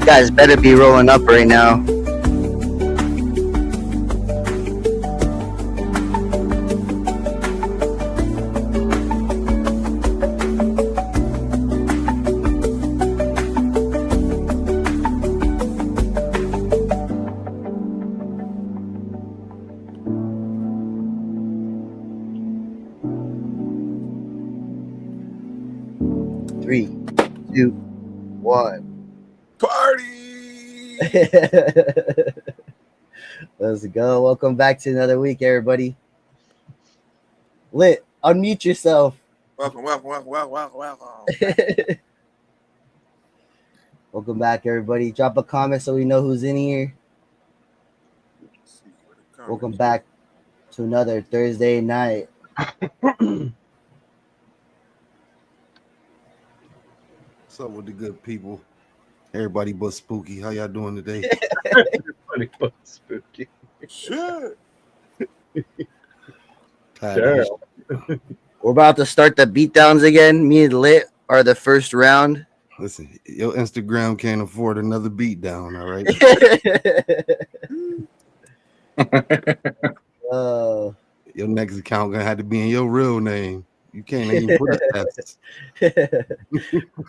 guys better be rolling up right now. Three, two, one. Party! Let's go. Welcome back to another week, everybody. Lit, unmute yourself. Welcome. Welcome back, everybody. Drop a comment so we know who's in here. Welcome back to another Thursday night. What's up with the good people? Everybody but Spooky. How y'all doing today? Everybody but Spooky. Shit. Tired of this. We're about to start the beatdowns again. Me and Lit are the first round. Listen, your Instagram can't afford another beatdown, all right? Your next account gonna have to be in your real name. You can't even put S.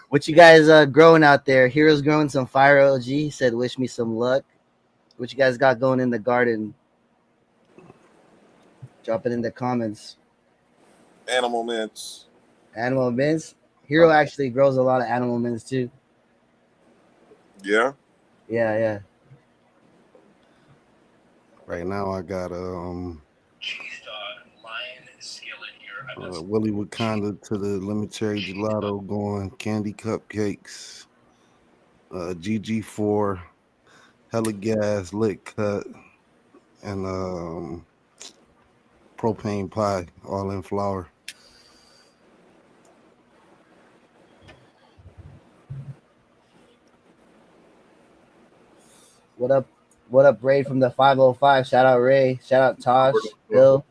What you guys growing out there? Heroes growing some fire. OG he said, "Wish me some luck." What you guys got going in the garden? Drop it in the comments. Animal mints. Animal mints. Hero actually grows a lot of animal mints too. Yeah. Yeah. Right now I got Willie Wakanda to the lemon cherry gelato going, candy cupcakes, GG4, hella gas, lit cut, and propane pie, all in flour. What up? What up, Ray from the 505? Shout out Ray. Shout out Tosh. Bill.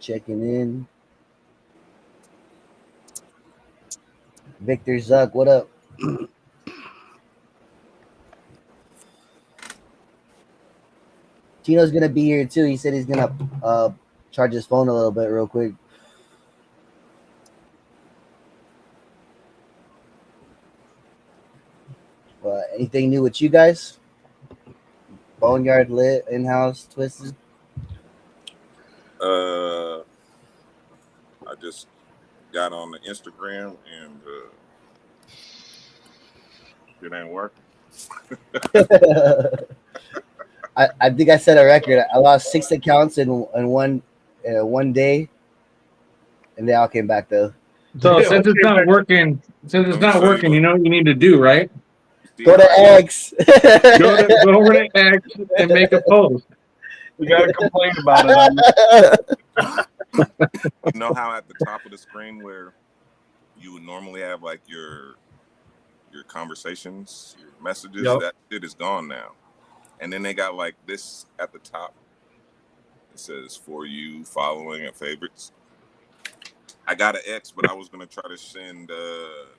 Checking in. Victor Zuck, what up? Tino's gonna be here too. He said he's gonna charge his phone a little bit real quick. Anything new with you guys? Boneyard lit, in-house, twisted. I just got on the Instagram and it ain't working. I think I set a record. I lost 6 accounts in one day, and they all came back though. So since it's not working, you know what you need to do, right? Go to X. Go over to X and make a post. We gotta complain about it. You know how at the top of the screen where you would normally have like your conversations, your messages, that shit is gone now. And then they got like this at the top. It says for you, following, and favorites. I got an X, but I was gonna try to send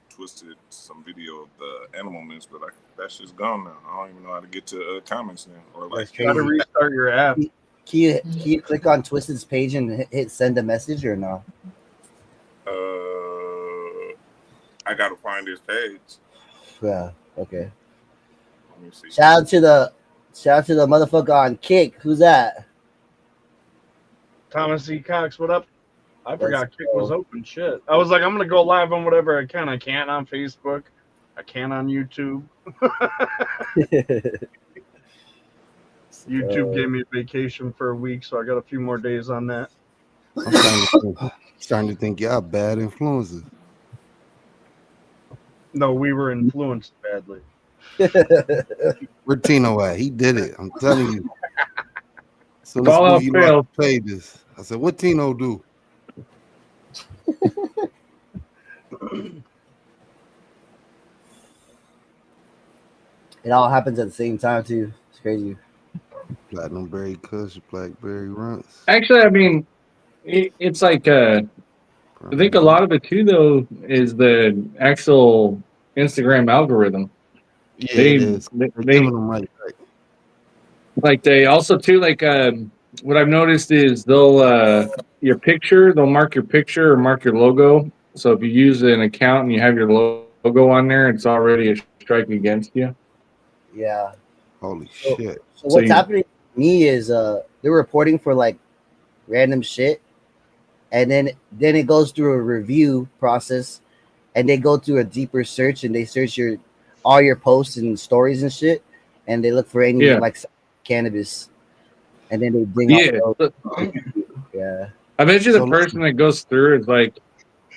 Twisted some video of the animal mints, but that's just gone now. I don't even know how to get to comments now. Or like, you gotta restart your app. Can you click on Twisted's page and hit send a message or no? I gotta find his page. Yeah. Okay. Let me see. Shout out to the motherfucker on Kick. Who's that? Thomas E. Cox, what up? I forgot Kick was open. Shit. I was like, I'm gonna go live on whatever I can. I can't on Facebook. I can't on YouTube. YouTube gave me a vacation for a week, so I got a few more days on that. I'm starting to think y'all bad influences. No, we were influenced badly. Where Tino at? He did it. I'm telling you. So Ball out play this. I said, what Tino do? It all happens at the same time too. It's crazy. Platinum Berry Kush, Blackberry Runts. Actually, I mean, it's like I think a lot of it too, though, is the actual Instagram algorithm. Yeah, They it is. they, They're they giving them right. like they also too like what I've noticed is they'll your picture, they'll mark your picture or mark your logo. So if you use an account and you have your logo on there, it's already a strike against you. Yeah. Holy So, shit. so So what's you happening to me is they're reporting for like random shit, and then it goes through a review process, and they go through a deeper search, and they search all your posts and stories and shit, and they look for any yeah. like cannabis, and then they bring off Yeah. those. So Yeah. I bet you the So person that goes through is like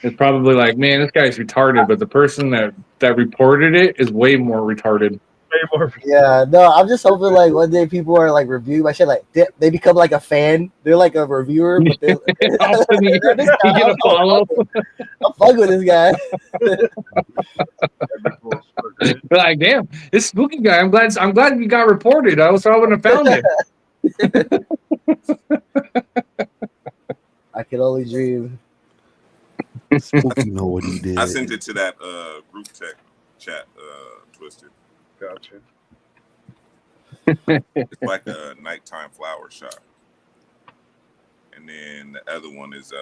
is probably like, man, this guy's retarded, but the person that reported it is way more retarded. Way more. Yeah, no, I'm just hoping like one day people are like reviewing my shit, like they become like a fan. They're like a reviewer, but they All of a sudden you this guy, get a follow. I'm fucking with this guy. Like, damn, this spooky guy. I'm glad you got reported. I wouldn't have found it. I can only dream. Spooky know what he did. I sent it to that group tech chat, Twisted. Gotcha. It's like a nighttime flower shop. And then the other one is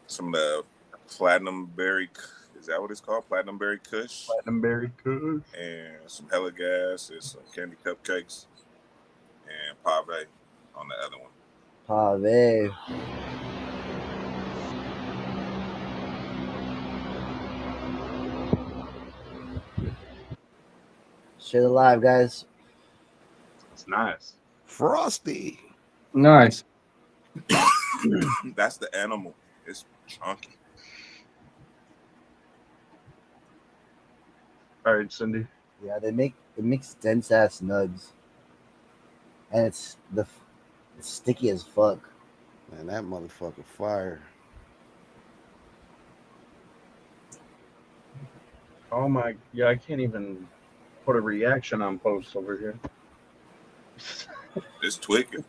some of the platinum berry. Is that what it's called? Platinum berry Kush. Platinum berry kush. And some hella gas. It's some candy cupcakes. And pave on the other one. Pave. Shit alive, guys. It's nice. Frosty. Nice. That's the animal. It's chunky. All right, Cindy. Yeah, it makes dense ass nugs, and it's sticky as fuck. Man, that motherfucker fire. Oh my, yeah, I can't even put a reaction on posts over here. It's tweaking.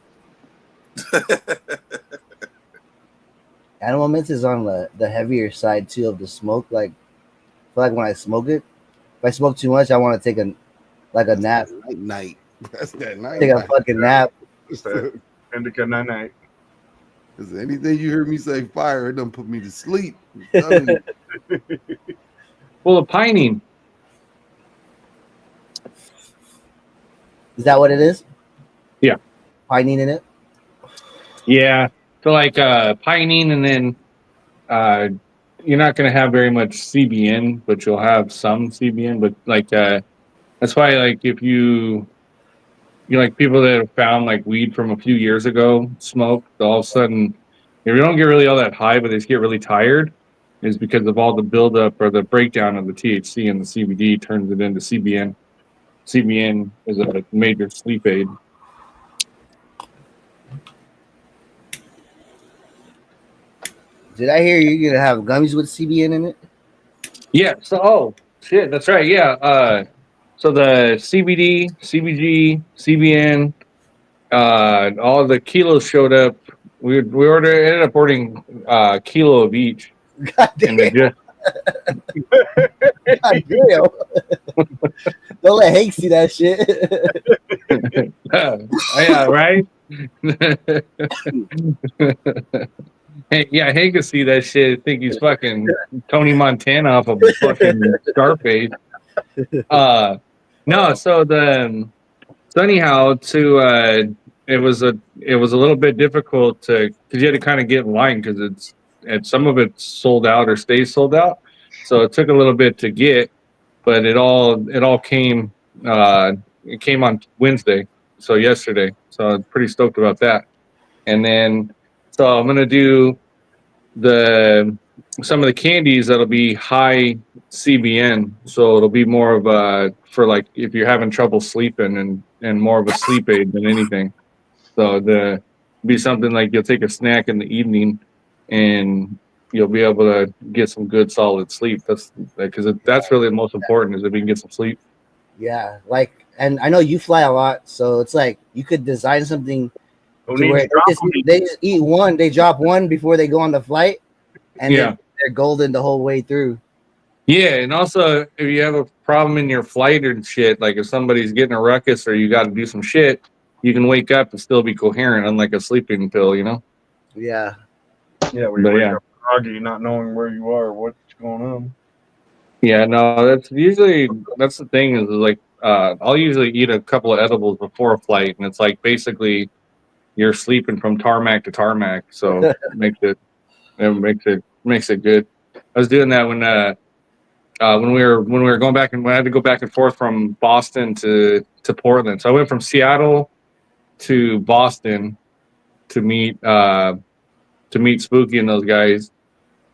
Animal Mints is on the heavier side too of the smoke. Like, I feel like when I smoke it, if I smoke too much, I want to take a nap. Night. That's that night. Take a fucking nap. It's that indica night. Is anything you heard me say fire, it done put me to sleep. I'm telling you. Full of pining. Is that what it is? Yeah. Pinene in it? Yeah. So like pining, and then you're not going to have very much CBN, but you'll have some CBN. But like that's why like if you like people that have found like weed from a few years ago smoke, all of a sudden if you don't get really all that high, but they just get really tired, is because of all the buildup or the breakdown of the THC and the CBD turns it into CBN. CBN is a major sleep aid. Did I hear you're gonna have gummies with CBN in it? Yeah. So, shit, that's right. Yeah. So the CBD, CBG, CBN, all of the kilos showed up. We ended up ordering a kilo of each. God And they damn. just, God damn. Don't let Hank see that shit. yeah, right. Hey, yeah, Hank can see that shit. Think he's fucking Tony Montana off of fucking Scarface. No, so anyhow, it was a little bit difficult because you had to kind of get in line because some of it's sold out or stays sold out, so it took a little bit to get, but it all came it came on Wednesday, so yesterday, so I'm pretty stoked about that. And then so I'm gonna do some of the candies that'll be high CBN, so it'll be more of a for like if you're having trouble sleeping and more of a sleep aid than anything. So be something like you'll take a snack in the evening and you'll be able to get some good solid sleep. That's because that's really the most important, is if you can get some sleep. Yeah, like, and I know you fly a lot, so it's like you could design something Who to needs where they just eat one, they drop one before they go on the flight, and Yeah. then they're golden the whole way through. Yeah, and also if you have a problem in your flight and shit, like if somebody's getting a ruckus or you got to do some shit, you can wake up and still be coherent, unlike a sleeping pill, you know. Yeah. Yeah, we But wake yeah. up groggy, not knowing where you are, what's going on. Yeah, no, that's the thing is like I'll usually eat a couple of edibles before a flight, and it's like basically you're sleeping from tarmac to tarmac, so it makes it good. I was doing that when we were going back and we had to go back and forth from Boston to Portland. So I went from Seattle to Boston to meet Spooky and those guys.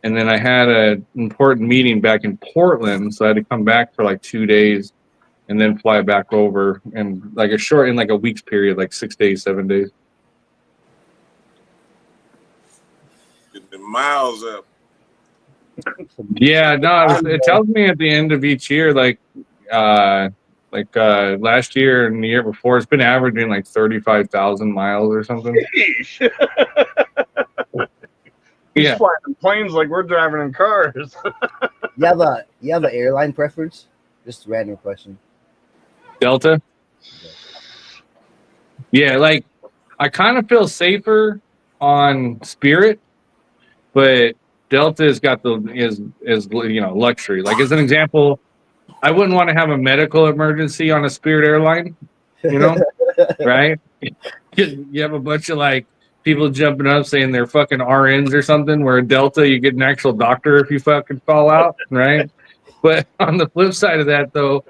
And then I had an important meeting back in Portland, so I had to come back for like 2 days and then fly back over and like a week's period, like 6 days, 7 days. Get the miles up. Yeah, no, it tells me at the end of each year, like last year and the year before, it's been averaging like 35,000 miles or something. Sheesh. He's Yeah. flying in planes like we're driving in cars. You have an airline preference? Just a random question. Delta? Yeah, like I kind of feel safer on Spirit, but Delta's got is luxury. Like as an example, I wouldn't want to have a medical emergency on a Spirit airline, right? You have a bunch of like people jumping up saying they're fucking RNs or something, where Delta you get an actual doctor if you fucking fall out, right? But on the flip side of that though,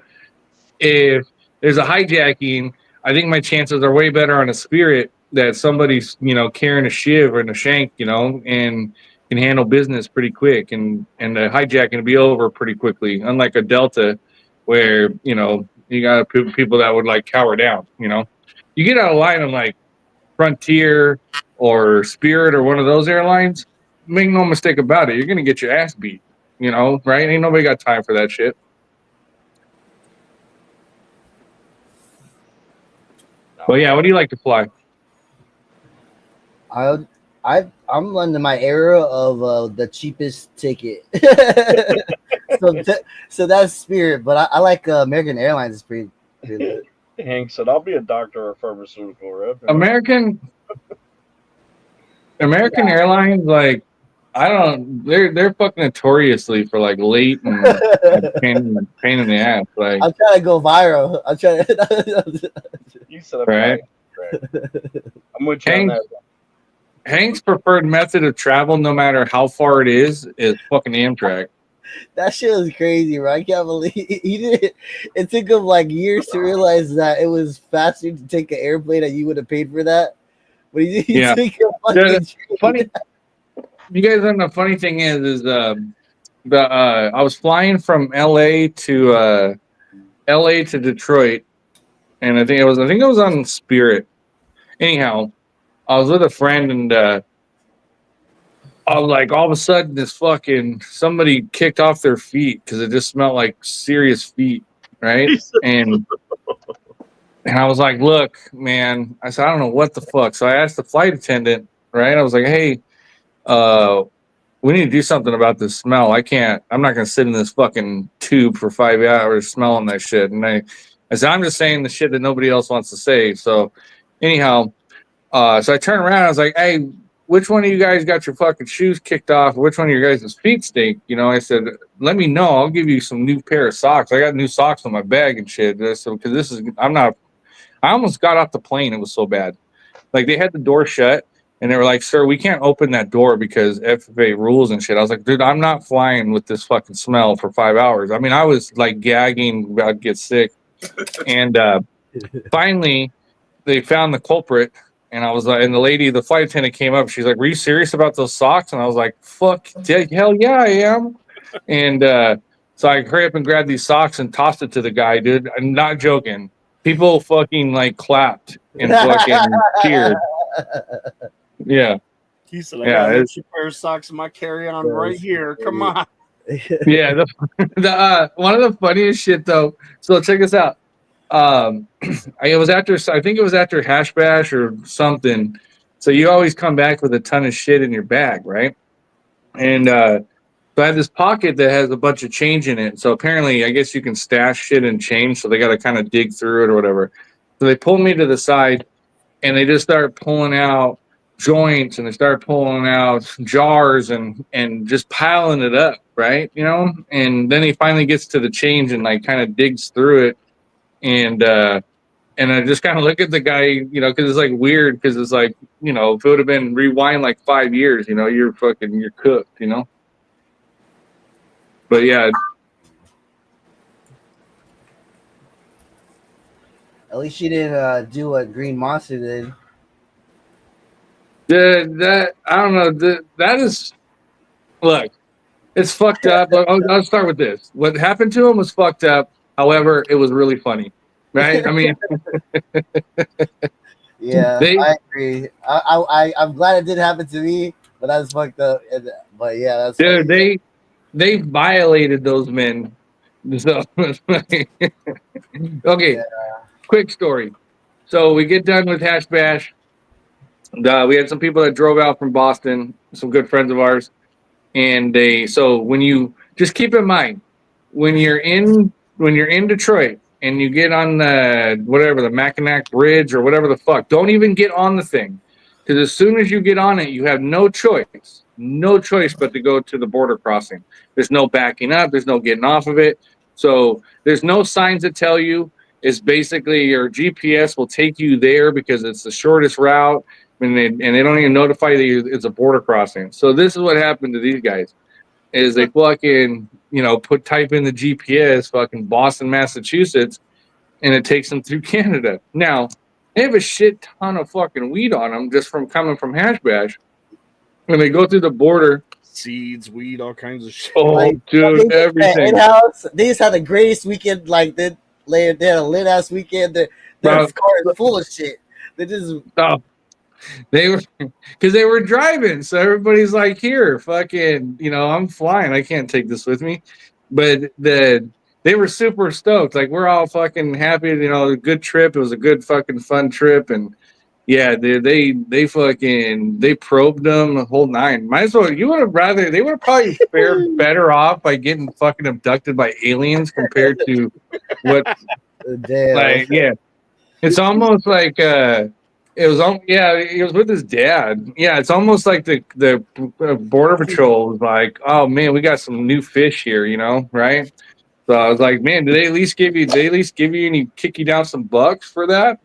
if there's a hijacking, I think my chances are way better on a Spirit that somebody's, carrying a shiv and a shank, and can handle business pretty quick and the hijacking will be over pretty quickly. Unlike a Delta where, you got people that would like cower down, You get out of line on like Frontier or Spirit or one of those airlines, make no mistake about it, you're going to get your ass beat, right? Ain't nobody got time for that shit. Well, yeah, what do you like to fly? I'm under my era of the cheapest ticket. so that's Spirit, but I like American Airlines is pretty good. Hank said, "I'll be a doctor or pharmaceutical rep." American Airlines, like they're fucking notoriously for like late and pain in the ass. Like I'm trying to go viral. I'm trying to. You said, right. I'm with you on that. Hank's preferred method of travel, no matter how far it is fucking Amtrak. That shit was crazy, bro. I can't believe he did it. It took him like years to realize that it was faster to take an airplane and you would have paid for that. But he took a fucking funny. You guys know the funny thing is I was flying from LA to Detroit, and I think it was on Spirit. Anyhow, I was with a friend and I was like, all of a sudden, this fucking somebody kicked off their feet because it just smelled like serious feet, right? And I was like, look, man, I said, I don't know what the fuck. So I asked the flight attendant, right? I was like, hey, we need to do something about this smell. I'm not going to sit in this fucking tube for 5 hours smelling that shit. And I said, I'm just saying the shit that nobody else wants to say. So anyhow, so I turned around. I was like, hey, which one of you guys got your fucking shoes kicked off? Which one of your guys' feet stink? I said, let me know. I'll give you some new pair of socks. I got new socks in my bag and shit. So, because I almost got off the plane. It was so bad. Like they had the door shut and they were like, sir, we can't open that door because FAA rules and shit. I was like, dude, I'm not flying with this fucking smell for 5 hours. I mean, I was like gagging, about to get sick. And finally they found the culprit. And I was like, and the flight attendant came up. She's like, were you serious about those socks? And I was like, fuck, hell yeah, I am. And so I hurry up and grabbed these socks and tossed it to the guy, dude. I'm not joking. People fucking like clapped and fucking cheered. Yeah. He said, I got a pair of socks in my carry-on right here. Come on. Yeah. One of the funniest shit though. So check this out. I think it was after Hash Bash or something. So you always come back with a ton of shit in your bag, right? And So I had this pocket that has a bunch of change in it. So apparently, I guess you can stash shit in change. So they got to kind of dig through it or whatever. So they pulled me to the side and they just started pulling out joints and they started pulling out jars and just piling it up, right? You know, and then he finally gets to the change and like kind of digs through it. And I just kind of look at the guy, you know, because it's like weird because it's like, you know, if it would have been rewind like 5 years, you know, you're cooked, you know. But yeah, At least you didn't do what Green Monster did. that I don't know. That is, look, it's fucked up. I'll start with this. What happened to him was fucked up. However, it was really funny, right? I mean, Yeah, They- I agree. I'm glad it didn't happen to me, but that's fucked up. But yeah, that's dude, funny. they violated those men. So, okay, quick story. So we get done with Hash Bash. We had some people that drove out from Boston, some good friends of ours, and so when you just keep in mind when you're in Detroit and you get on the Mackinac Bridge or whatever the fuck, don't even get on the thing, because as soon as you get on it, you have no choice but to go to the border crossing. There's no backing up, there's no getting off of it, so there's no signs that tell you. It's basically your GPS will take you there because it's the shortest route. And they don't even notify you it's a border crossing. So this is what happened to these guys: is they fucking type in the GPS, fucking Boston, Massachusetts, and it takes them through Canada. Now they have a shit ton of fucking weed on them just from coming from Hash Bash. When they go through the border, Seeds, weed, all kinds of shit. oh Like, dude, everything. In-house, they just had the greatest weekend. Like they had a lit ass weekend. Their Bro. car is full of shit. They just Oh, they were because they were driving, so everybody's like, "Here, fucking, I'm flying. I can't take this with me." But they were super stoked. Like we're all fucking happy. A good trip. It was a good fucking fun trip, and yeah, they fucking they probed them the whole nine. Might as well. You would have rather they would have probably fared better off by getting fucking abducted by aliens compared to what. damn. Like yeah, it's almost like it was with his dad. Yeah, it's almost like the border patrol was like, oh man, we got some new fish here, right? So I was like, man, did they at least give you any kick you down some bucks for that,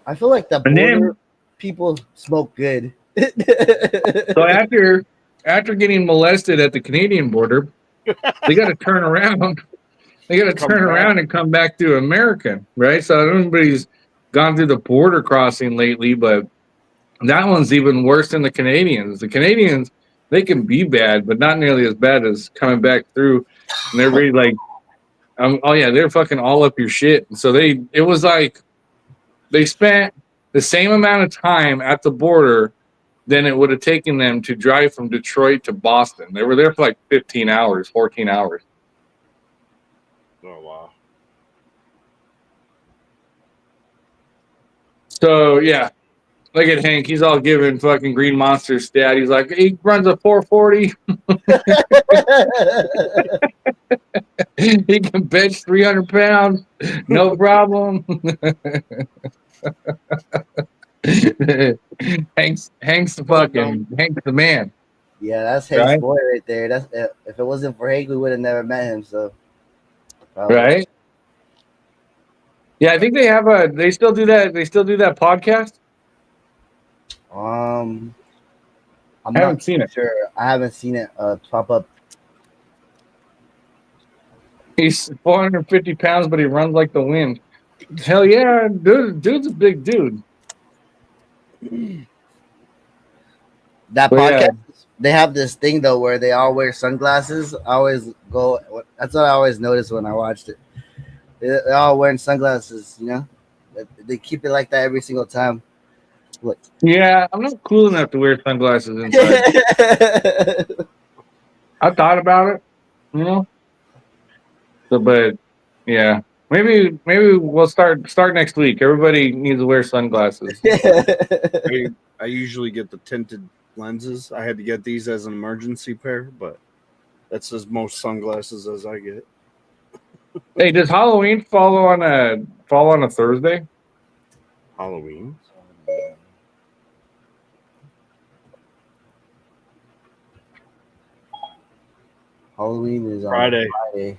I feel like the And then- border people smoke good. So after getting molested at the Canadian border, they got to turn around. They got to Come turn back. around and come back to America, right? So everybody's gone through the border crossing lately, but that one's even worse than the Canadians. The Canadians, they can be bad, but not nearly as bad as coming back through. And everybody like, oh yeah, they're fucking all up your shit. So it was like they spent the same amount of time at the border than it would have taken them to drive from Detroit to Boston. They were there for like 15 hours, 14 hours. Oh wow. So yeah, look at Hank. He's all giving fucking Green Monster stat. He's like, he runs a 440. He can bench 300 pounds, no problem. Hank's the man, Yeah, that's Hank's Right? boy right there. That's if it wasn't for Hank, we would have never met him. So, probably. right? Yeah, I think they still do that. They still do that podcast. I'm I haven't seen it. sure. I haven't seen it pop up. He's 450 pounds, but he runs like the wind. Hell yeah, dude's a big dude. That Well, podcast. yeah. They have this thing though where they all wear sunglasses. I always go. That's what I always noticed when I watched it. They're all wearing sunglasses. They keep it like that every single time. Look. Yeah, I'm not cool enough to wear sunglasses inside. I thought about it, So, but yeah, maybe we'll start next week. Everybody needs to wear sunglasses. I usually get the tinted lenses. I had to get these as an emergency pair, but that's as most sunglasses as I get. Hey, does Halloween fall on a Thursday? Halloween. Halloween is on Friday. Friday.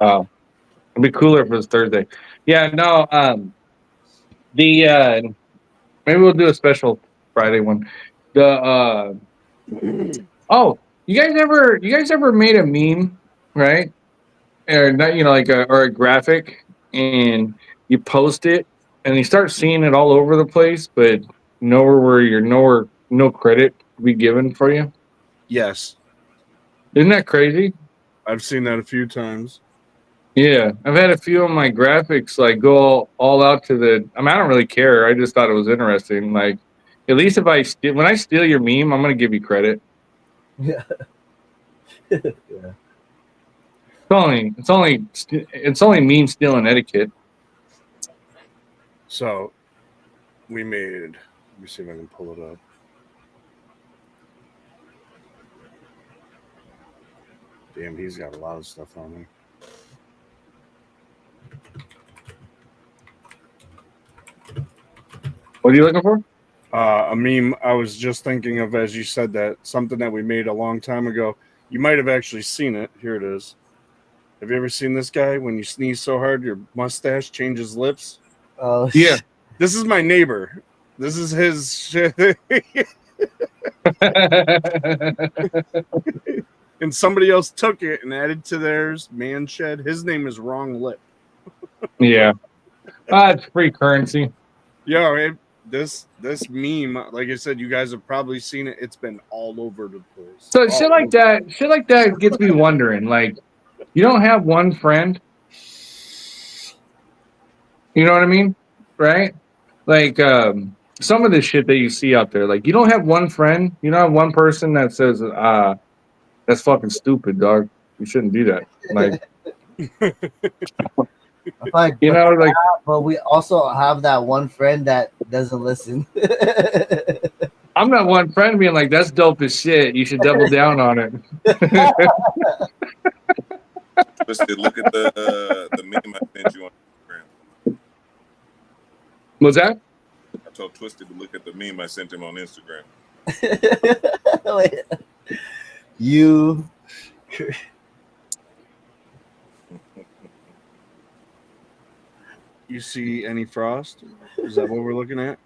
Oh, it'd be cooler if it was Thursday. Yeah, no. Maybe we'll do a special Friday one. The oh, you guys ever made a meme, right? Or not, like or a graphic, and you post it, and you start seeing it all over the place, but no credit to be given for you. Yes, Isn't that crazy? I've seen that a few times. Yeah, I've had a few of my graphics like go all out to the. I mean, I don't really care. I just thought it was interesting. Like, at least if when I steal your meme, I'm gonna give you credit. Yeah. Yeah. It's only meme stealing etiquette. So we made. Let me see if I can pull it up. Damn, he's got a lot of stuff on me. What are you looking for? A meme I was just thinking of as you said that, something that we made a long time ago. You might have actually seen it. Here it is. Have you ever seen this guy? When you sneeze so hard, your mustache changes lips? Oh, Yeah. This is my neighbor. This is his shit. And somebody else took it and added to theirs. Man shed. His name is Wrong Lip. Yeah. It's free currency. Yo, this meme, like I said, you guys have probably seen it. It's been all over the place. So shit like that gets me wondering. Like, you don't have one friend. You know what I mean? Right? Like, some of the shit that you see out there, like, you don't have one friend. You don't have one person that says, that's fucking stupid, dog. You shouldn't do that. Like, like, like, but we also have that one friend that doesn't listen. I'm not one friend being like, that's dope as shit. You should double down on it. Twisted, look at the meme I sent you on Instagram. What's that? I told Twisted to look at the meme I sent him on Instagram. You. You see any frost? Is that what we're looking at?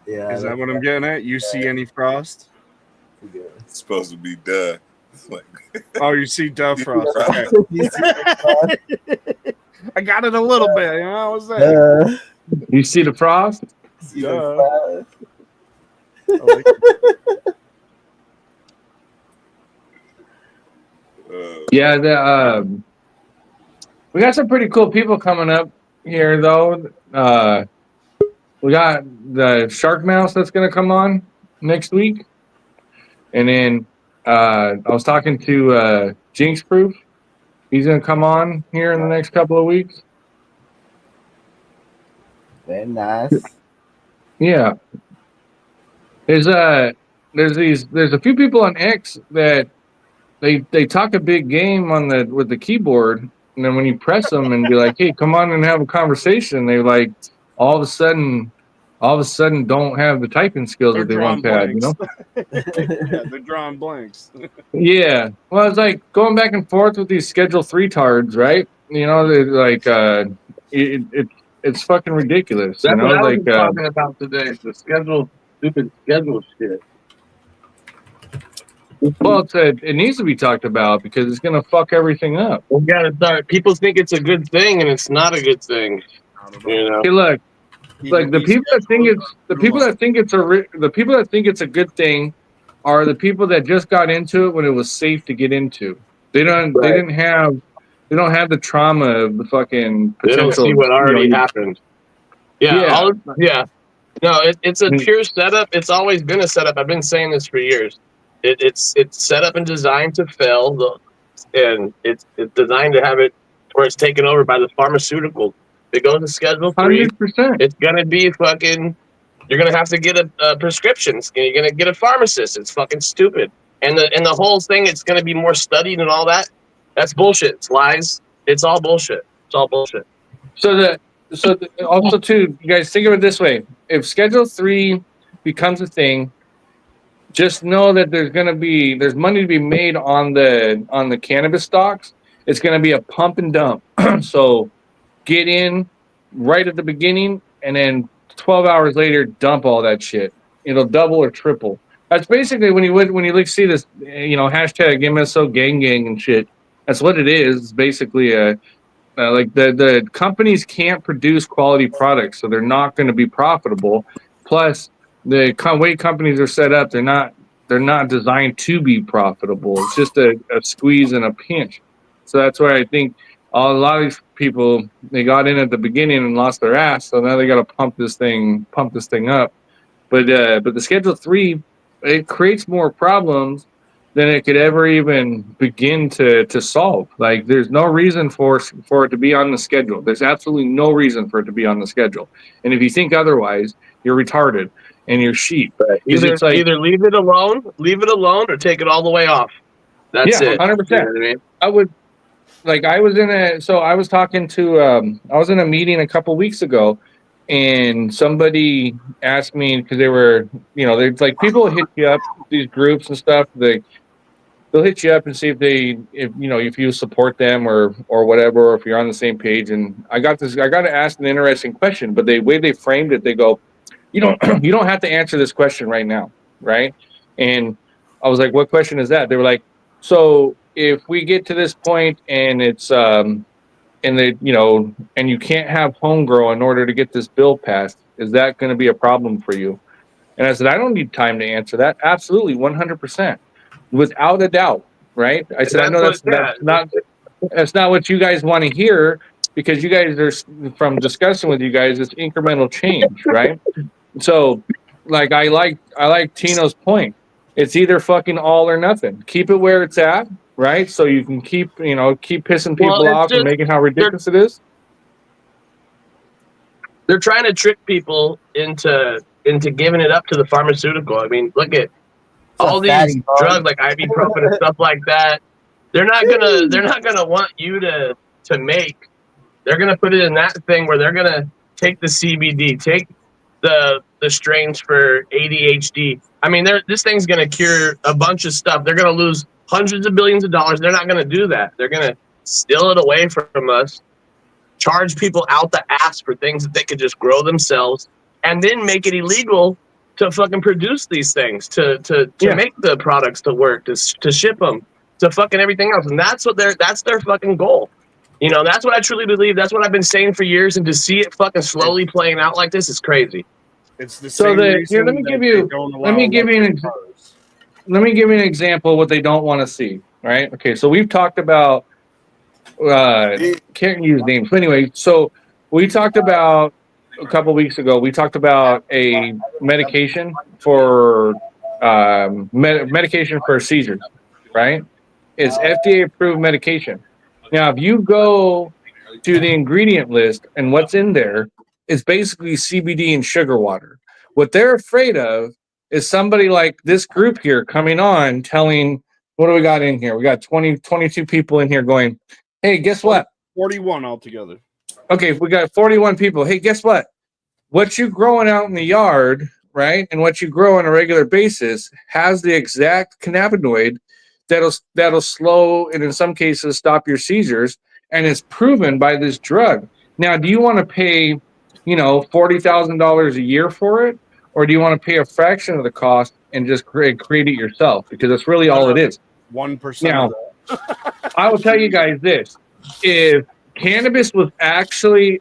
Yeah. Is that what I'm getting at? You see any frost? It's supposed to be duh. Like, Oh, you see duh frost. Okay. You see the I got it a little bit. You know, what was that? You see the frost? see the frost. I like it. Yeah, we got some pretty cool people coming up here, though. We got the Shark Mouse that's going to come on next week. And then I was talking to Jinx Proof. He's going to come on here in the next couple of weeks. Very nice. Yeah. There's a few people on X that they talk a big game with the keyboard, and then when you press them and be like, "Hey, come on and have a conversation," they like all of a sudden don't have the typing skills They're that they drawing once had. You know? Yeah, they're drawing blanks. Yeah. Well, it's like going back and forth with these Schedule 3 tards, right? You know, they're like it's fucking ridiculous. That's you know, what I was like talking about today. The stupid schedule shit. well, it needs to be talked about because it's gonna fuck everything up. We gotta start. People think it's a good thing, and it's not a good thing. You know. Hey, look. Like the people that think it's a good thing are the people that just got into it when it was safe to get into. They don't have the trauma of the fucking They potential. don't see what already happened. Yeah. Yeah. No, it's a pure setup. It's always been a setup. I've been saying this for years. It's set up and designed to fail, and it's designed to have it where it's taken over by the pharmaceutical. If it goes to Schedule 3, 100%. it's gonna be fucking You're gonna have to get a prescription. You're gonna get a pharmacist. It's fucking stupid. And the whole thing, it's gonna be more studied and all that. That's bullshit. It's lies. It's all bullshit. It's all bullshit. Also too, you guys think of it this way: if Schedule 3 becomes a thing, just know that there's money to be made on the cannabis stocks. It's going to be a pump and dump. So get in right at the beginning, and then 12 hours later, dump all that shit. It'll double or triple. That's basically when you see this, hashtag MSO gang and shit. That's what it is. It's basically like the companies can't produce quality products, so they're not going to be profitable. Plus, the way companies are set up, they're not designed to be profitable. It's just a squeeze and a pinch. So that's why I think a lot of these people, they got in at the beginning and lost their ass, so now they got to pump this thing up. But the Schedule 3, it creates more problems than it could ever even begin to solve. Like, there's no reason for it to be on the schedule. There's absolutely no reason for it to be on the schedule. And if you think otherwise, you're retarded and you're sheep. Right. Either leave it alone, or take it all the way off. That's it. 100%. You know what I mean? I was in a meeting a couple weeks ago, and somebody asked me, because they were, they're like, people hit you up, these groups and stuff, they'll hit you up and see if you support them or whatever, or if you're on the same page. And I got to ask an interesting question, but the way they framed it, they go, you don't have to answer this question right now, right? And I was like, what question is that? They were like, so if we get to this point and it's and you can't have home grow in order to get this bill passed, is that going to be a problem for you? And I said, I don't need time to answer that. Absolutely, 100%, without a doubt, right? I said, I know that's not what you guys want to hear, because you guys are, from discussing with you guys, it's incremental change, right? So, like, I like Tino's point. It's either fucking all or nothing. Keep it where it's at, right? So you can keep pissing people off and making how ridiculous it is. They're trying to trick people into giving it up to the pharmaceutical. I mean, look at all these drugs like ibuprofen and stuff like that. They're not gonna want you to make. They're gonna put it in that thing where they're gonna take the CBD, take the strains for ADHD. I mean, this thing's gonna cure a bunch of stuff. They're gonna lose hundreds of billions of dollars. They're not gonna do that. They're gonna steal it away from us, charge people out the ass for things that they could just grow themselves, and then make it illegal to fucking produce these things, to make the products to work, to ship them, to fucking everything else. And that's their fucking goal. That's what I truly believe. That's what I've been saying for years, and to see it fucking slowly playing out like this is crazy. It's the same reason let me give you an example of what they don't want to see. Right? Okay, so we've talked about can't use names, but anyway, so we talked about a couple weeks ago. We talked about a medication for medication for seizures. Right? It's FDA approved medication. Now, if you go to the ingredient list and what's in there, it's basically CBD and sugar water. What they're afraid of is somebody like this group here coming on telling, what do we got in here? We got 22 people in here going, hey, guess what? 41 altogether. Okay, we got 41 people. Hey, guess what? What you growing out in the yard, right, and what you grow on a regular basis has the exact cannabinoid that'll slow and in some cases stop your seizures, and it's proven by this drug. Now, do you want to pay, $40,000 a year for it, or do you want to pay a fraction of the cost and just create it yourself? Because that's really all it is. 1%. Now, I will tell you guys this: if cannabis was actually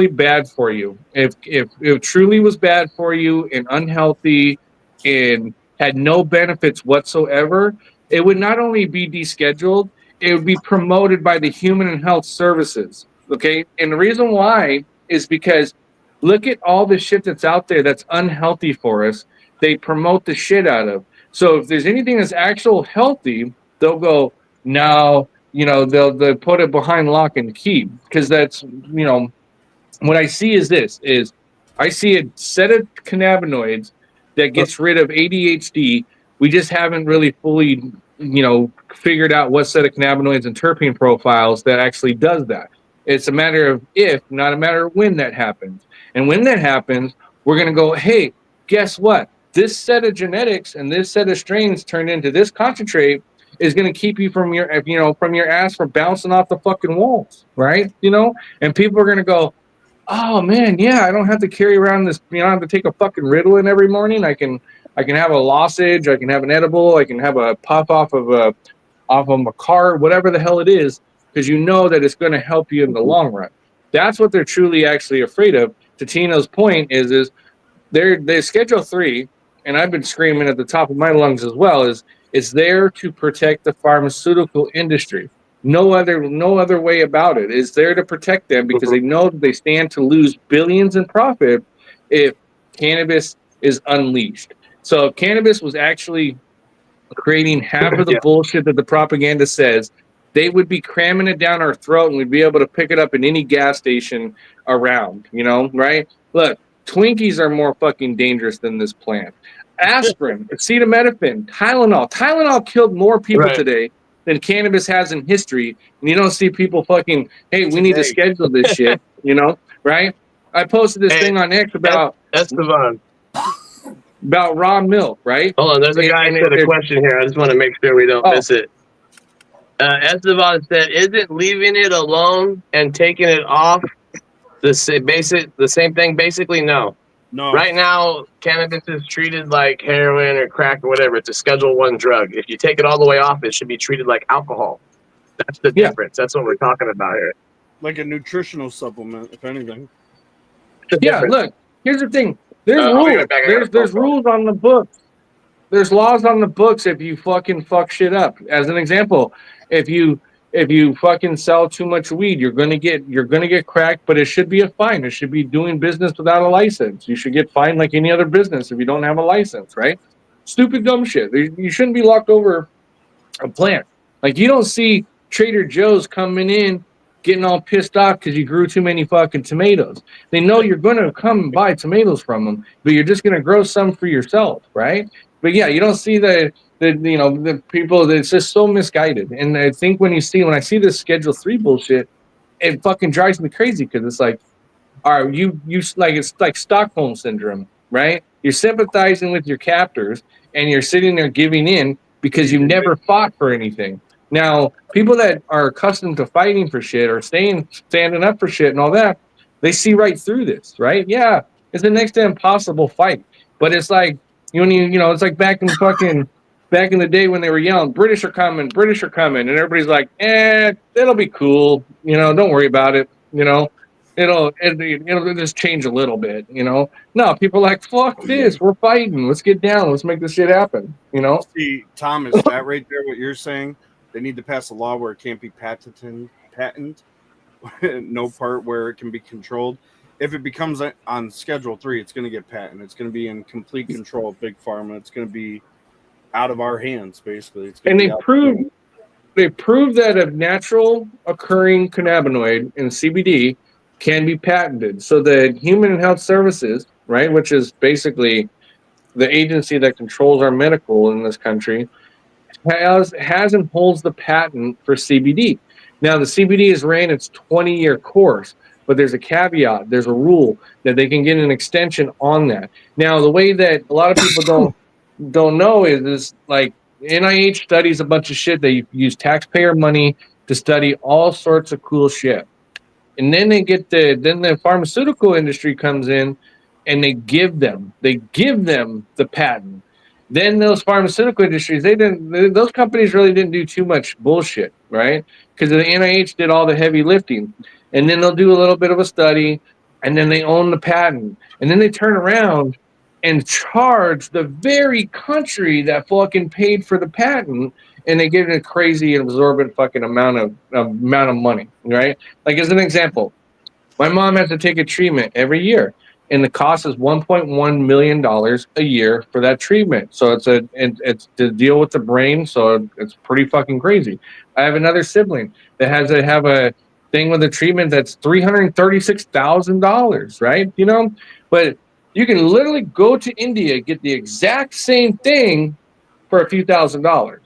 bad for you, if it truly was bad for you and unhealthy and had no benefits whatsoever, it would not only be descheduled, it would be promoted by the Human and Health Services. Okay, and the reason why is because look at all the shit that's out there that's unhealthy for us. They promote the shit out of. So if there's anything that's actual healthy, they'll go, no, they'll put it behind lock and key, because that's, what I see is this is I see a set of cannabinoids that gets rid of ADHD. We just haven't really fully, figured out what set of cannabinoids and terpene profiles that actually does that. It's a matter of if, not a matter of when that happens. And when that happens, we're going to go, hey, guess what? This set of genetics and this set of strains turned into this concentrate is going to keep you from your ass from bouncing off the fucking walls, right? And people are going to go, oh man, yeah, I don't have to carry around this. I don't have to take a fucking Ritalin every morning. I can have a lozenge. I can have an edible. I can have a puff off of a card, whatever the hell it is, because you know that it's going to help you in the long run. That's what they're truly actually afraid of. To Tino's point is they're Schedule 3, and I've been screaming at the top of my lungs as well. It's there to protect the pharmaceutical industry. No other way about it. It's there to protect them because they know that they stand to lose billions in profit if cannabis is unleashed. So if cannabis was actually creating half of the bullshit that the propaganda says, they would be cramming it down our throat and we'd be able to pick it up in any gas station around, right? Look, Twinkies are more fucking dangerous than this plant. Aspirin, acetaminophen, Tylenol. Tylenol killed more people today than cannabis has in history. And you don't see people fucking, hey, we need to schedule this shit, right? I posted this thing on X about Esteban. About raw milk, right? Hold on, there's a guy who said a question here. I just want to make sure we don't miss it. Esteban said, isn't leaving it alone and taking it off the same thing? Basically, no. No. Right now, cannabis is treated like heroin or crack or whatever. It's a Schedule 1 drug. If you take it all the way off, it should be treated like alcohol. That's the difference. That's what we're talking about here. Like a nutritional supplement, if anything. Yeah, look, here's the thing. There's rules. There's rules on the books. There's laws on the books if you fucking fuck shit up. As an example, if you fucking sell too much weed, you're gonna get cracked, but it should be a fine. It should be doing business without a license. You should get fined like any other business if you don't have a license, right? Stupid dumb shit. You shouldn't be locked over a plant. Like you don't see Trader Joe's coming in getting all pissed off because you grew too many fucking tomatoes. They know you're going to come and buy tomatoes from them, but you're just going to grow some for yourself, right? But yeah, you don't see the people. That's just so misguided. And I think when I see this Schedule 3 bullshit, it fucking drives me crazy because it's like, all right, you like it's like Stockholm syndrome, right? You're sympathizing with your captors and you're sitting there giving in because you never fought for anything. Now, people that are accustomed to fighting for shit or standing up for shit and all that, they see right through this, right? Yeah, it's the next to impossible fight. But it's like, it's like back in the day when they were yelling, British are coming, and everybody's like, it'll be cool, don't worry about it, it'll just change a little bit, No, people are like, fuck this, we're fighting, let's get down, let's make this shit happen, See, Thomas, that right there, what you're saying, they need to pass a law where it can't be patented, no part where it can be controlled. If it becomes on Schedule 3, it's going to get patented. It's going to be in complete control of Big Pharma. It's going to be out of our hands, basically. And they proved that a natural occurring cannabinoid in CBD can be patented. So the Human Health Services, right, which is basically the agency that controls our medical in this country, has and holds the patent for CBD. Now, the CBD has ran its 20-year course, but there's a caveat, there's a rule that they can get an extension on that. Now, the way that a lot of people don't know is like NIH studies a bunch of shit. They use taxpayer money to study all sorts of cool shit. And then the pharmaceutical industry comes in and they give them the patent. Then those pharmaceutical industries, those companies really didn't do too much bullshit, right? Because the NIH did all the heavy lifting. And then they'll do a little bit of a study, and then they own the patent. And then they turn around and charge the very country that fucking paid for the patent, and they get a crazy and absorbent fucking amount of money, right? Like as an example, my mom has to take a treatment every year, and the cost is $1.1 million a year for that treatment. So it's to deal with the brain, so it's pretty fucking crazy. I have another sibling that has to have a thing with a treatment that's $336,000, right? But you can literally go to India, get the exact same thing for a few $1,000s.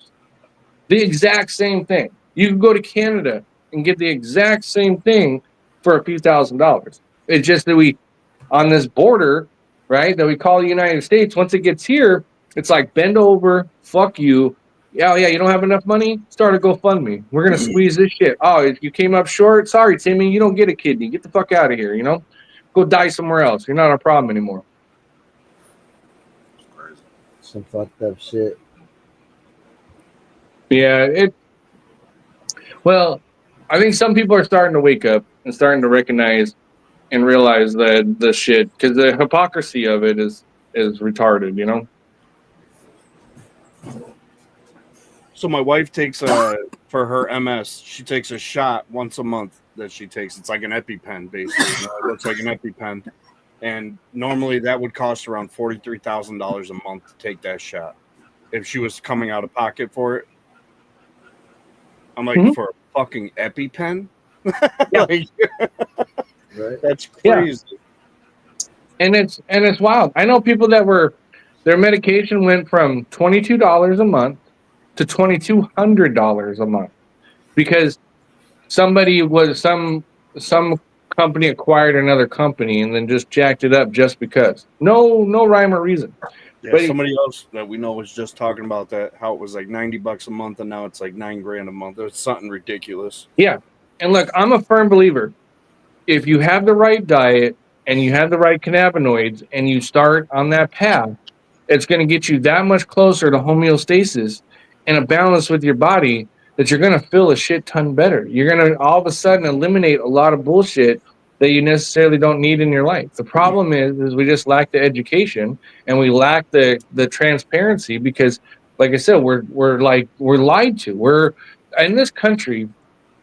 The exact same thing. You can go to Canada and get the exact same thing for a few $1,000s. It's just that we, on this border, right, that we call the United States, once it gets here, it's like bend over, fuck you. Yeah, you don't have enough money? Start a GoFundMe. We're going to squeeze this shit. Oh, if you came up short, sorry, Timmy, you don't get a kidney. Get the fuck out of here, you know? Go die somewhere else. You're not our problem anymore. Some fucked up shit. Yeah, well, I think some people are starting to wake up and starting to recognize and realize that the shit, because the hypocrisy of it is retarded, you know? So my wife takes for her MS, she takes a shot once a month that she takes. It's like an EpiPen, basically. You know, it looks like an EpiPen. And normally that would cost around $43,000 a month to take that shot. If she was coming out of pocket for it. I'm like, for a fucking EpiPen? Like, right. That's crazy. Yeah. And it's wild. I know people that their medication went from $22 a month to $2,200 a month because some company acquired another company and then just jacked it up just because. No rhyme or reason. Yeah, but somebody else that we know was just talking about that, how it was like $90 a month and now it's like $9,000 a month. It's something ridiculous. Yeah. And look, I'm a firm believer. If you have the right diet and you have the right cannabinoids and you start on that path, it's going to get you that much closer to homeostasis and a balance with your body that you're going to feel a shit ton better. You're going to all of a sudden eliminate a lot of bullshit that you necessarily don't need in your life. The problem is we just lack the education and we lack the transparency because, like I said, we're lied to. We're in this country,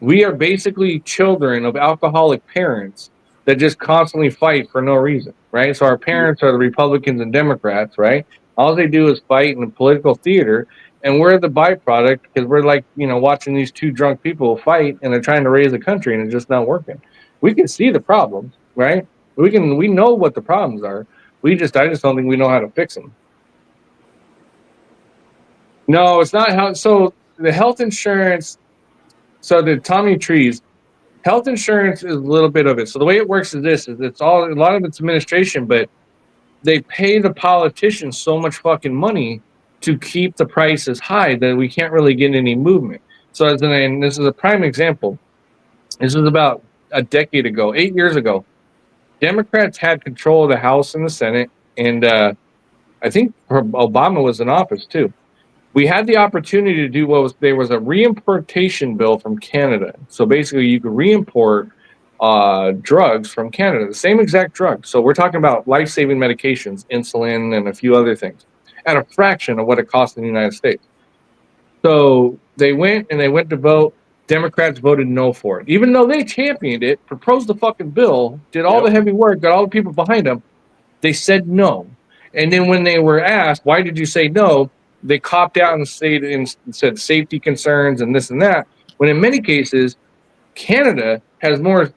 we are basically children of alcoholic parents that just constantly fight for no reason, right? So our parents are the Republicans and Democrats, right? All they do is fight in the political theater, and we're the byproduct because we're like, watching these two drunk people fight, and they're trying to raise the country, and it's just not working. We can see the problems, right? We know what the problems are. I just don't think we know how to fix them. No, it's not how. So the health insurance. So the Tommy Trees, health insurance is a little bit of it. So the way it works is this: a lot of it's administration, but they pay the politicians so much fucking money to keep the prices high that we can't really get any movement. So and this is a prime example. This was about a decade ago, 8 years ago. Democrats had control of the House and the Senate, and I think Obama was in office too. We had the opportunity to do there was a reimportation bill from Canada. So basically you could reimport drugs from Canada, the same exact drugs. So we're talking about life-saving medications, insulin and a few other things at a fraction of what it costs in the United States. So they went to vote. Democrats voted no for it. Even though they championed it, proposed the fucking bill, did all the heavy work, got all the people behind them, they said no. And then when they were asked, why did you say no? They copped out and said safety concerns and this and that. When in many cases, Canada has more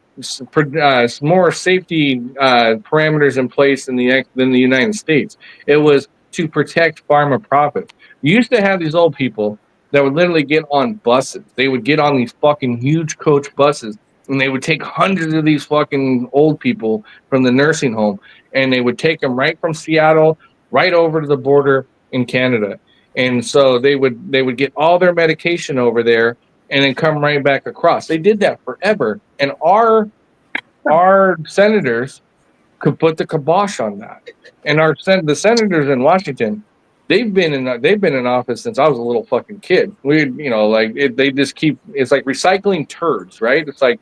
safety parameters in place than the United States. It was to protect pharma profit. You used to have these old people that would literally get on buses. They would get on these fucking huge coach buses, and they would take hundreds of these fucking old people from the nursing home, and they would take them right from Seattle right over to the border in Canada. And so they would get all their medication over there and then come right back across. They did that forever. And our senators could put the kibosh on that. And the senators in Washington, they've been in office since I was a little fucking kid. They just keep, it's like recycling turds, right? It's like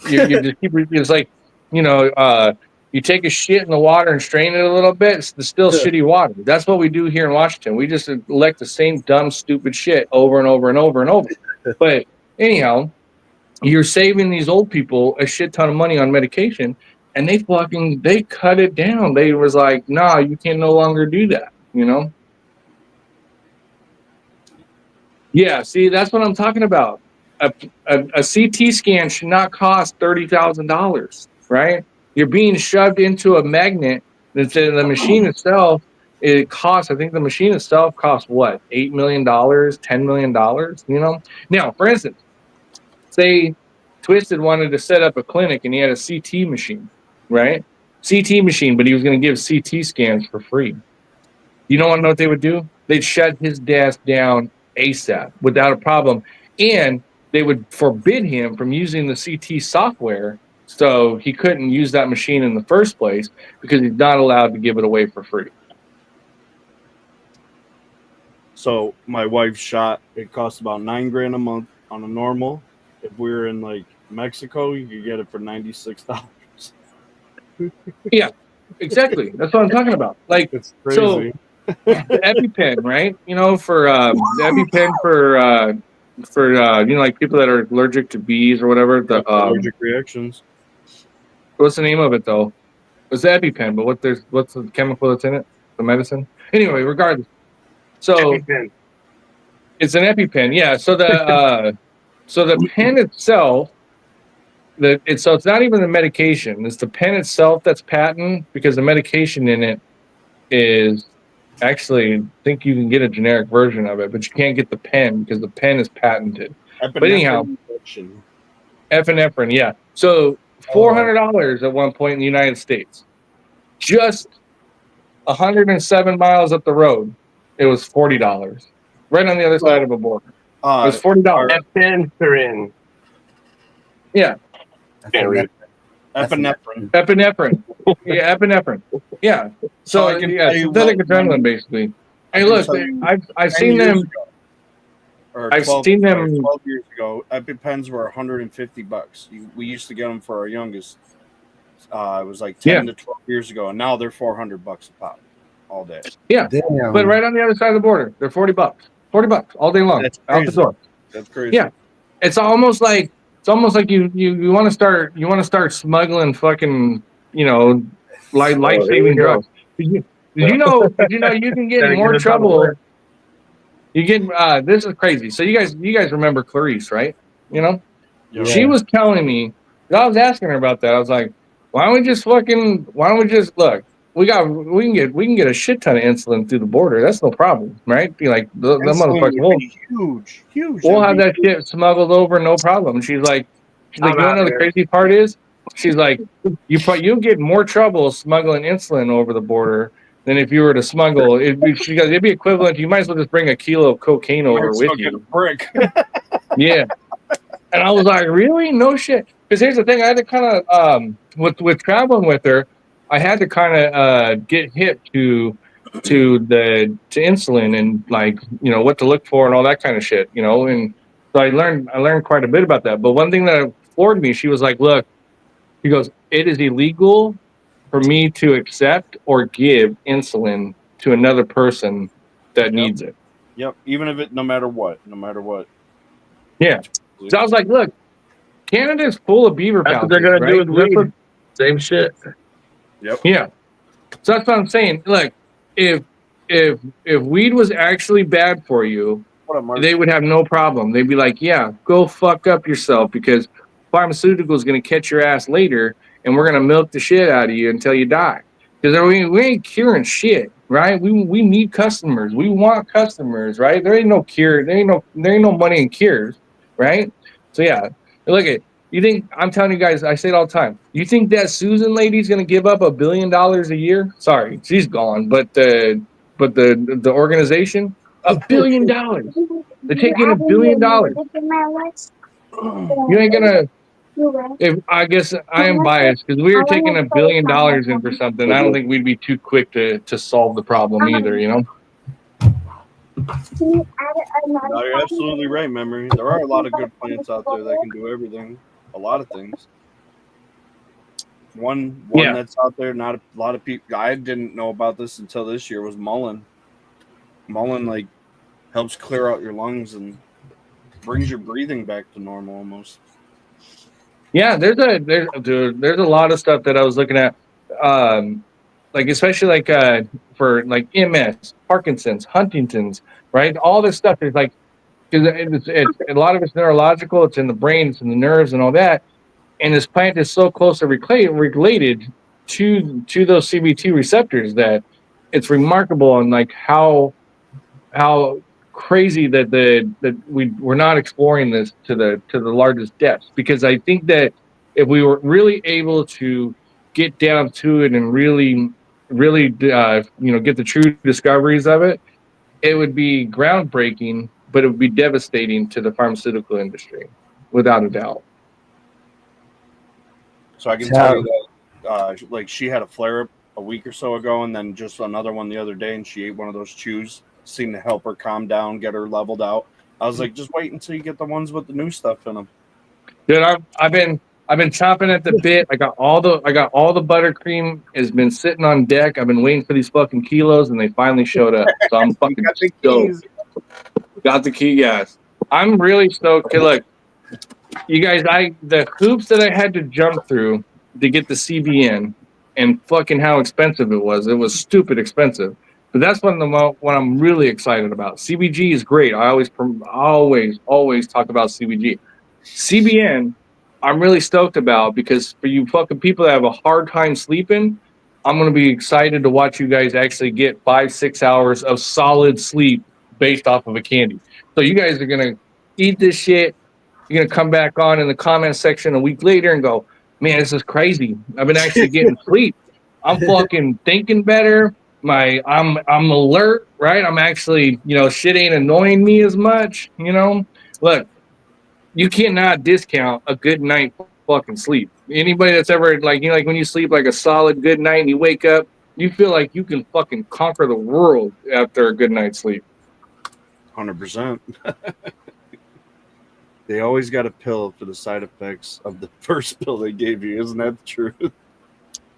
you just keep, it's like, you take a shit in the water and strain it a little bit, it's still shitty water. That's what we do here in Washington. We just elect the same dumb, stupid shit over and over and over and over. But anyhow, you're saving these old people a shit ton of money on medication, and they cut it down. They was like, nah, you can no longer do that, Yeah, see, that's what I'm talking about. A CT scan should not cost $30,000, right? You're being shoved into a magnet The machine itself, it costs. I think the machine itself costs what, $8 million, $10 million. You know. Now, for instance, say Twisted wanted to set up a clinic and he had a CT machine, right? CT machine, but he was going to give CT scans for free. You don't want to know what they would do? They'd shut his desk down ASAP without a problem, and they would forbid him from using the CT software. So he couldn't use that machine in the first place because he's not allowed to give it away for free. So my wife's shot, it costs about $9,000 a month on a normal. If we were in like Mexico, you could get it for $96. Yeah, exactly. That's what I'm talking about. Like, It's crazy. so the EpiPen, right? You know, for the EpiPen for you know, like people that are allergic to bees or whatever. The allergic reactions. what's the name of it though? It's the EpiPen, but what's the chemical that's in it? The medicine. Anyway, regardless. So EpiPen. it's an EpiPen, yeah. So the pen itself, so it's not even the medication. It's the pen itself that's patent because the medication in it is actually, I think you can get a generic version of it, but you can't get the pen because the pen is patented. But anyhow, epinephrine, yeah. So $400 at one point in the United States. Just 107 miles up the road, it was $40. Right on the other side of a border. It was $40. Epinephrine. Yeah. Epinephrine. Epinephrine. Yeah, epinephrine. Yeah. So I can yeah, tell you synthetic what- adrenaline, basically. Hey, I can look, tell you I've 10 seen years them. ago, or I've 12 seen sorry, them. 12 years ago, EpiPens were $150. We used to get them for our youngest. It was like 10 to 12 years ago, and now they're $400 a pop all day. Yeah, Damn. but right on the other side of the border, they're $40. $40 all day long, That's out the crazy. door. That's crazy. Yeah. It's almost like you want to start smuggling fucking, you know, life saving drugs. Did you know you can get in more trouble? You get this is crazy. So you guys remember Clarice, right? You know, Yeah. she was telling me. I was asking her about that. I was like, why don't we just look? We can get a shit ton of insulin through the border. That's no problem, right? Be like the Insulin motherfucker. would be huge. We'll have It'd that shit smuggled over, no problem. She's like, you I'm want to know out the here. crazy part is? She's like, you'll get more trouble smuggling insulin over the border than if you were to smuggle. It'd be equivalent. You might as well just bring a kilo of cocaine be- over I'd with still get a you. brick. Yeah. And I was like, really? No shit. Because here's the thing, I had to kind of with traveling with her, I had to kind of get hip to insulin and, like, you know, what to look for and all that kind of shit, you know. And so I learned quite a bit about that. But one thing that floored me, she was like, look, he goes, it is illegal for me to accept or give insulin to another person that needs it. Yep. Even if no matter what. Yeah. So I was like, look, Canada's full of beaver That's what pouches. they're gonna do with right? weed. Same shit. Yeah. So that's what I'm saying. Look, if weed was actually bad for you, What a mark. they would have no problem. They'd be like, yeah, go fuck up yourself because pharmaceutical is going to catch your ass later and we're going to milk the shit out of you until you die. Because we ain't curing shit, right? We need customers. We want customers, right? There ain't no cure. There ain't no money in cures, right? So yeah, look at. You think, I'm telling you guys, I say it all the time. You think that Susan lady's gonna give up $1 billion a year? Sorry, she's gone. But the organization, $1 billion. They're taking $1 billion. You ain't gonna. If I guess I am biased because we were taking $1 billion in for something. I don't think we'd be too quick to solve the problem either. You know. No, you're absolutely right, Memory. There are a lot of good plants out there that can do everything. A lot of things. One Yeah. that's out there, not a lot of people. I didn't know about this until this year. Was Mullen. Mullen, like, helps clear out your lungs and brings your breathing back to normal almost. Yeah, there's a lot of stuff that I was looking at, like especially like for like MS, Parkinson's, Huntington's, right? All this stuff is like, because it's a lot of it's neurological. It's in the brain, it's in the nerves, and all that. And this plant is so closely related to those CBT receptors that it's remarkable on like how crazy that we're not exploring this to the largest depths, because I think that if we were really able to get down to it and really get the true discoveries of it, it would be groundbreaking, but it would be devastating to the pharmaceutical industry, without a doubt. So I can tell you that, like, she had a flare up a week or so ago, and then just another one the other day, and she ate one of those chews. Seemed to help her calm down, get her leveled out. I was like, just wait until you get the ones with the new stuff in them. Dude, I've been chomping at the bit. I got all the buttercream has been sitting on deck. I've been waiting for these fucking kilos, and they finally showed up. So I'm fucking stoked. Got the key, yes. I'm really stoked. Okay, look, you guys, the hoops that I had to jump through to get the CBN, and fucking how expensive it was. It was stupid expensive. But that's what I'm really excited about. CBG is great. I always talk about CBG. CBN, I'm really stoked about, because for you fucking people that have a hard time sleeping, I'm going to be excited to watch you guys actually get 5-6 hours of solid sleep based off of a candy. So you guys are going to eat this shit. You're going to come back on in the comment section a week later and go, man, this is crazy. I've been actually getting sleep. I'm fucking thinking better. I'm alert, right? I'm actually, shit ain't annoying me as much, Look, you cannot discount a good night fucking sleep. Anybody that's ever like when you sleep like a solid good night and you wake up, you feel like you can fucking conquer the world after a good night's sleep. 100%. They always got a pill for the side effects of the first pill they gave you. Isn't that the truth?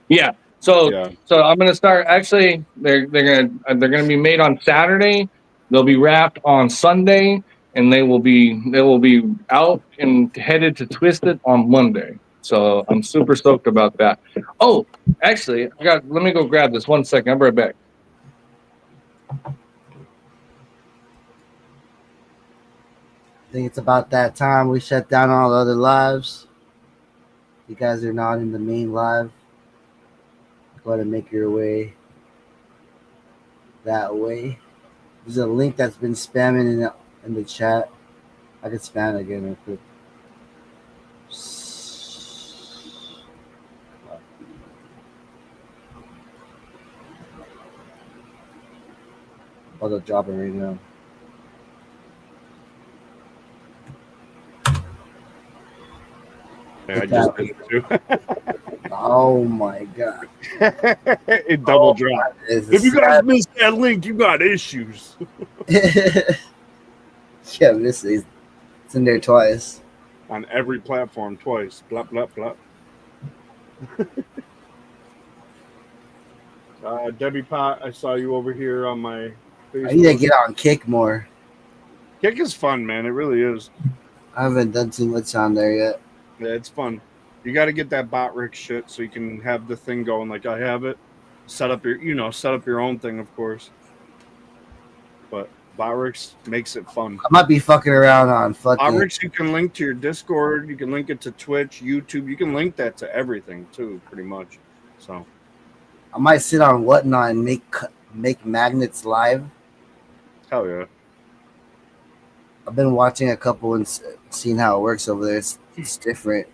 Yeah. So I'm gonna start. Actually, they're gonna be made on Saturday. They'll be wrapped on Sunday, and they will be out and headed to Twisted on Monday. So I'm super stoked about that. Oh, actually, let me go grab this 1 second. I'll be right back. I think it's about that time we shut down all the other lives. You guys are not in the main live. Go ahead and make your way that way. There's a link that's been spamming in the chat. I could spam it again real quick. I'll drop it right now. Yeah, I just did it too. Oh my god. It double dropped. If you guys missed that link, you got issues. Yeah, it's in there twice. On every platform twice. Blah, blah, blah. Debbie Pot, I saw you over here on my Facebook. I need to get on Kick more. Kick is fun, man. It really is. I haven't done too much on there yet. Yeah, it's fun. You got to get that BotRix shit so you can have the thing going like I have it. Set up your own thing, of course. But BotRix makes it fun. I might be fucking around on fucking BotRix. You can link to your Discord. You can link it to Twitch, YouTube. You can link that to everything too, pretty much. So I might sit on Whatnot and make magnets live. Hell yeah. I've been watching a couple and seeing how it works over there. It's different.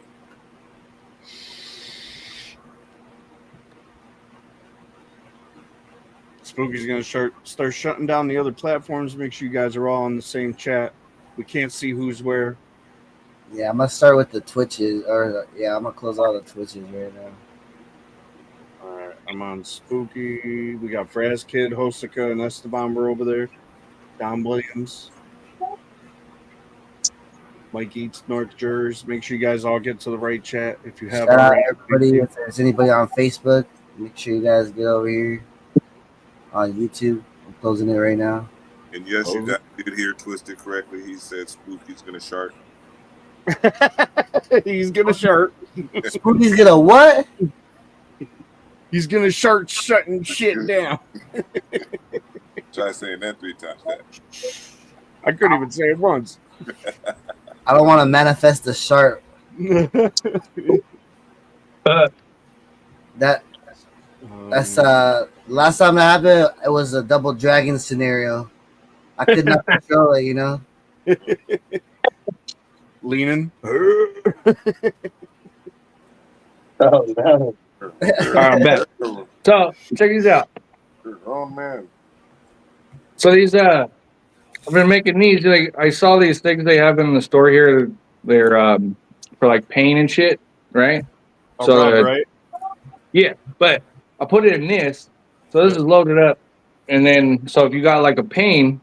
Spooky's going to start shutting down the other platforms. Make sure you guys are all on the same chat. We can't see who's where. Yeah, I'm going to start with the Twitches. I'm going to close all the Twitches right now. All right, I'm on Spooky. We got Fraz Kid, Hosaka, and Esteban were over there. Don Williams. Mike Eats, North Jersey. Make sure you guys all get to the right chat if you have. Shout out everybody. If there's anybody on Facebook, make sure you guys get over here on YouTube. I'm closing it right now. And yes, you did hear Twisted correctly. He said Spooky's gonna shark. He's gonna shark. Spooky's gonna what? He's gonna shark shutting shit down. Try saying that 3 times. I couldn't even say it once. I don't want to manifest the shark. That That's last time that happened. It was a double dragon scenario. I could not control it, you know. Leaning. Oh no. I'm back. So check these out. Oh man. So these I've been making these. Like I saw these things they have in the store here. They're for like pain and shit, right? Oh, So rub, right? yeah, but I put it in this. So this is loaded up, and then so if you got like a pain,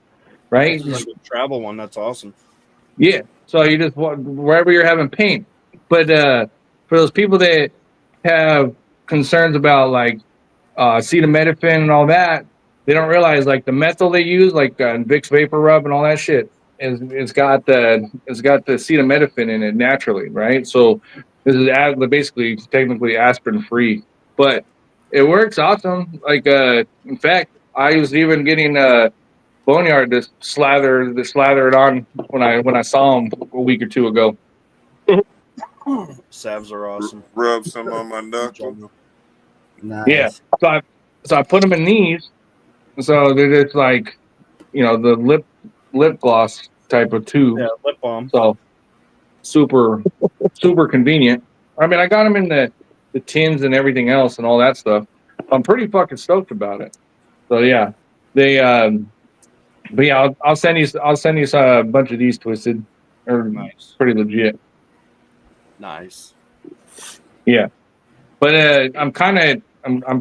right? This is like a travel one. That's awesome. Yeah. So you just wherever you're having pain. But for those people that have concerns about like acetaminophen and all that, they don't realize like the methyl they use, like Vicks Vapor Rub and all that shit, it's got the acetaminophen in it naturally, right? So this is basically technically aspirin free, but it works awesome. Like in fact, I was even getting Boneyard to slather it on when I saw him a week or two ago. Salves are awesome. Rub some on my knuckle. Nice. Yeah. So I put them in these. So they're just like, the lip gloss type of tube. Yeah, lip balm. So super convenient. I mean, I got them in the tins and everything else and all that stuff. I'm pretty fucking stoked about it. So yeah, they but yeah, I'll send you a bunch of these, Twisted. They're Nice. pretty legit. Nice. Yeah, but I'm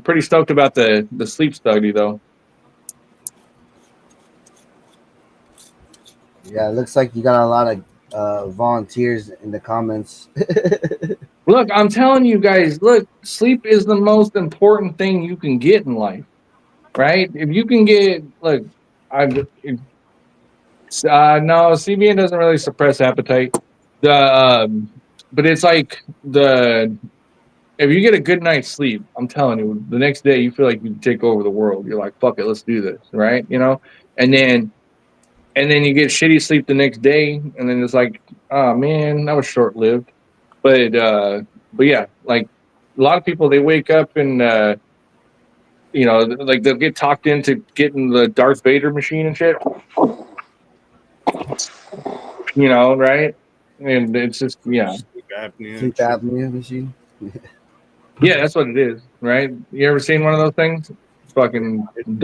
pretty stoked about the sleep study though. Yeah, it looks like you got a lot of volunteers in the comments. Look, I'm telling you guys, look, sleep is the most important thing you can get in life, right? If you can get, look, no, CBN doesn't really suppress appetite. But it's like if you get a good night's sleep, I'm telling you, the next day you feel like you can take over the world. You're like, fuck it, let's do this, right? And then you get shitty sleep the next day, and then it's like, oh man, that was short lived. But yeah, like a lot of people, they wake up and like they'll get talked into getting the Darth Vader machine and shit. Right? And it's just Sleep apnea. Sleep apnea machine. yeah, that's what it is, right? You ever seen one of those things? Fucking Darth